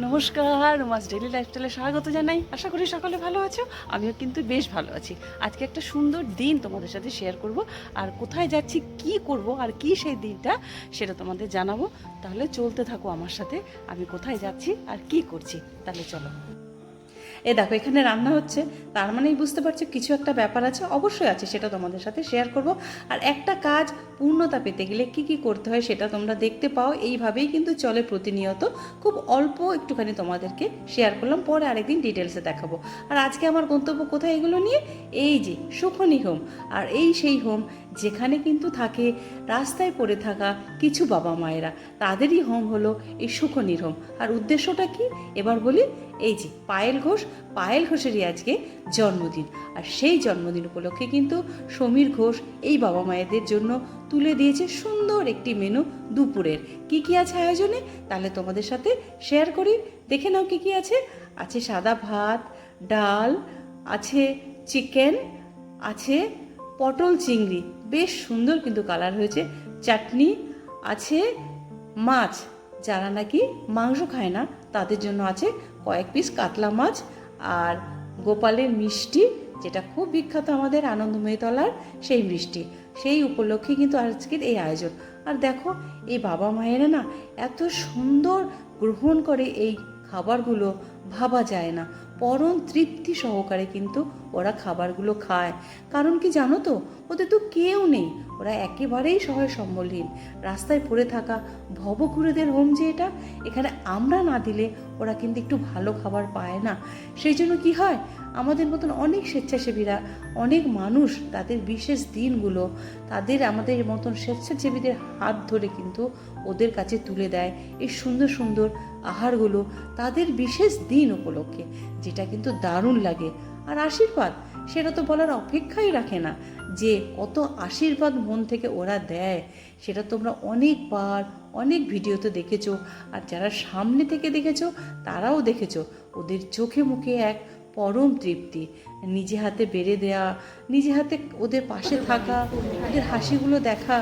নমস্কার, Roma's daily লাইফস্টাইলে স্বাগত জানাই। আশা করি সকলে ভালো আছো। আমিও কিন্তু বেশ ভালো আছি। আজকে একটা সুন্দর দিন তোমাদের সাথে শেয়ার করব, আর কোথায় যাচ্ছি, কি করব, আর কি সেই দিনটা সেটা তোমাদের জানাবো। তাহলে চলতে থাকো আমার সাথে, আমি কোথায় যাচ্ছি আর কি করছি। তাহলে চলো। দেখো, এখানে রান্না হচ্ছে, তার মানেই বুঝতে পারছো কিছু একটা ব্যাপার আছে, অবশ্যই আছে, সেটা তোমাদের সাথে শেয়ার করব। আর একটা কাজ পূর্ণতা পেতে গেলে কি কি করতে হয় সেটা তোমরা দেখতে পাও। এইভাবেই কিন্তু চলে প্রতিনিয়ত। খুব অল্প একটুখানি তোমাদেরকে শেয়ার করলাম, পরে আরেকদিন ডিটেলসে দেখাবো। আর আজকে আমার গন্তব্য কোথায় এগুলো নিয়ে, এই যে সুখনী হোম। আর এই সেই হোম যেখানে কিন্তু থাকে রাস্তায় পড়ে থাকা কিছু বাবা মায়েরা, তাদেরই হোম হলো এই সুখনীর হোম। আর উদ্দেশ্যটা কি এবার বলি। এই যে পায়েল ঘোষেরই আজকে জন্মদিন। আর সেই জন্মদিন উপলক্ষে কিন্তু সমীর ঘোষ এই বাবা মায়েদের জন্য তুলে দিয়েছে সুন্দর একটি মেনু দুপুরের। কি কি আছে আয়োজনে তাহলে তোমাদের সাথে শেয়ার করি। দেখে নাও কি কি আছে। আছে সাদা ভাত, ডাল, আছে চিকেন, আছে পটল চিংড়ি, বেশ সুন্দর কিন্তু কালার হয়েছে, চাটনি, আছে মাছ, যারা নাকি মাংস খায় না তাদের জন্য আছে কয়েক পিস কাতলা মাছ, আর গোপালের মিষ্টি, যেটা খুব বিখ্যাত আমাদের আনন্দময়ীতলার সেই মিষ্টি। সেই উপলক্ষে কিন্তু আজকের এই আয়োজন। আর দেখো, এই বাবা মায়েরা না এত সুন্দর গ্রহণ করে এই খাবারগুলো, ভাবা যায় না। পরম তৃপ্তি সহকারে কিন্তু ওরা খাবারগুলো খায়। কারণ কি জানো তো, ওদের তো কেউ নেই, ওরা একেবারেই সহায় সম্বলহীন। রাস্তায় পড়ে থাকা ভবঘুরেদের হোম যে এটা, এখানে আমরা না দিলে ওরা কিন্তু একটু ভালো খাবার পায় না। সেই জন্য কি হয়, আমাদের মতন অনেক স্বেচ্ছাসেবীরা, অনেক মানুষ তাদের বিশেষ দিনগুলো আমাদের মতন স্বেচ্ছাসেবীদের হাত ধরে কিন্তু ওদের কাছে তুলে দেয় এই সুন্দর সুন্দর আহারগুলো তাদের বিশেষ দিন উপলক্ষে, যেটা কিন্তু দারুণ লাগে। আর আশীর্বাদ, সেটা তো বলার অপেক্ষাই রাখে না যে কত আশীর্বাদ মন থেকে ওরা দেয়। সেটা তোমরা অনেকবার অনেক ভিডিওতে দেখেছো, আর যারা সামনে থেকে দেখেছো তারাও দেখেছো। ওদের চোখে মুখে এক পরম তৃপ্তি, নিজে হাতে বেড়ে দেয়া, নিজে হাতে ওদের পাশে থাকা, ওদের হাসিগুলো দেখা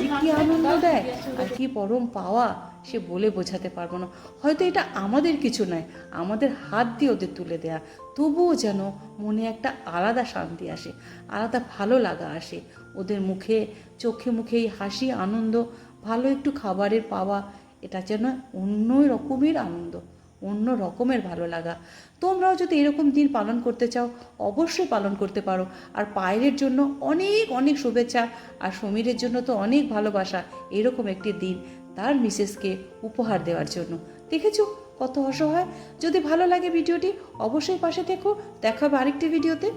যে কী আনন্দ দেয় আর কি পরম পাওয়া, সে বলে বোঝাতে পারবো না। হয়তো এটা আমাদের কিছু নয়, আমাদের হাত দিয়ে ওদের তুলে দেয়া, তবুও যেন মনে একটা আলাদা শান্তি আসে, আলাদা ভালো লাগা আসে। ওদের মুখে চোখে মুখে এই হাসি, আনন্দ, ভালো একটু খাবারের পাওয়া, এটা যেন অন্য রকমের আনন্দ, অন্য রকমের ভালো লাগা। তোমরাও যদি এরকম দিন পালন করতে চাও অবশ্যই পালন করতে পারো। আর পায়েলের জন্য অনেক অনেক শুভেচ্ছা, আর সমীরের জন্য তো অনেক ভালোবাসা এরকম একটি দিন তার মিসেসকে উপহার দেওয়ার জন্য। দেখেছো কত অসহায়। যদি ভালো লাগে ভিডিওটি অবশ্যই পাশে থেকো। দেখা হবে আরেকটি ভিডিওতে।